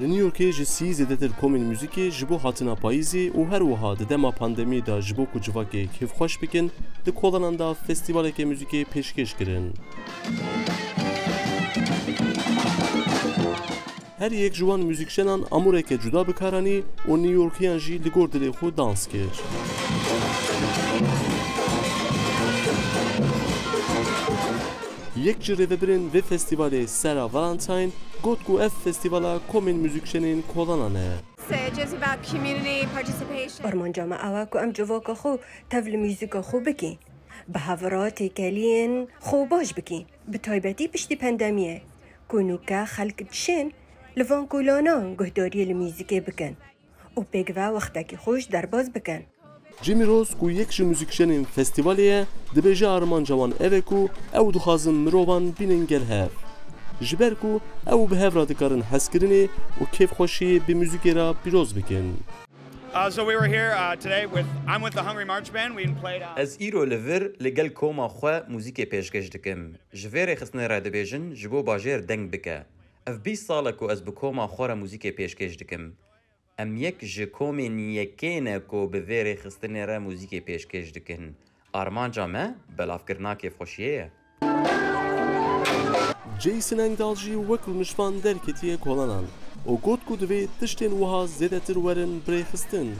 نیویورک جسی زیادتر کمین موزیکی جبو هاتنا پاییزی و هر وها دما پاندمی دا جبو کو جواکی کیف خوش بکن د کولانان دا فستیوال که موزیکی پیشکش کرن. هر یک جوان موزیکشنان اموره که جدا بکارانی و نیویورکیان جی لگور دلی خود دانس کرد. یک جره برین و فستیوال سرا والنتاین گوت کو اف فستیوالا کمین موزیکشنین کولانانه. آرمان جامعه آوا کو ام جواک خو تول موزیک خو بکین. به هفرات کلین خو باش بکین. به تایبتی پشتی پندمیه. کنوکا خلق دشن لفان کولانان گهداری الموزیک بکن. و بگوا وقتی خوش درباز بکن. جیمی روز کو یک موزیکشنین فستیوالیه دبیجه آرمان جوان اوه کو او دخوازم مروان بینن گل هف. جبر کو او به هف را دکارن حس کرنی و کیف خوشی به موزیکی را بیروز بکن. So we were here today I'm with the Hungry March Band. We played از ایرو لور لگل کوما خو موزیک پیشکش دکم. جویر خصنه را دبیجن جبو باجر دنگ بکه. اف 20 ساله کو از بکوما خورا موزیک پیشکش دکم. ام یک جکومی نیکینه کو به ویر خستنه را موزیک پیشکش دکن. آرمان جامعه بلاف کرنا که خوشیه. جیسن انگدالجی وکل نشفان درکتیه کولانان. و گوت کو دوی تشتین وها زیده تر ورن بری خستن.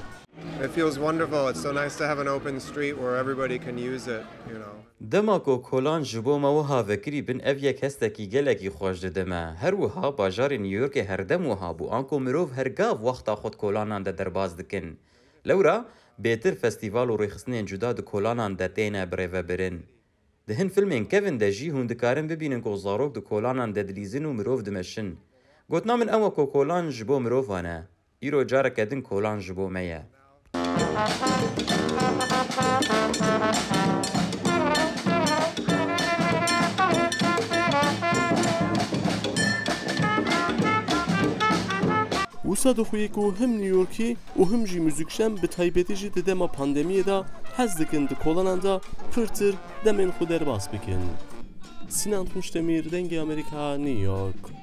It feels wonderful. It's so nice to have an open street where everybody can use it, you know. دما کو کولان جبو ما وها فکری بن اف یک هستکی گلکی خوش دما هر وها باجار نیویورک هر دم وها بو آنکو مروف هر گاو وقتا خود کولانان ده درباز دکن. لورا بهتر فستیوال و ریخستنین جدا ده کولانان ده تینا بریو برن. دهن فیلمین کوین ده جی هندکارن ببینن کو زاروک ده کولانان ده دلیزن و مروف دمشن. گوتنا من اما کو کولان جبو مروفانه. ایرو جاره کدن کولان جبو میه. وسا دخویی کو هم نیویورکی و هم جی موزیکشن به تایبتی جی دما پاندمیه دا حز دکن ده کولانان دا پرتر دمین خود درباس بکن. سینان تونشتمیر دنگ امریکا نیویورک.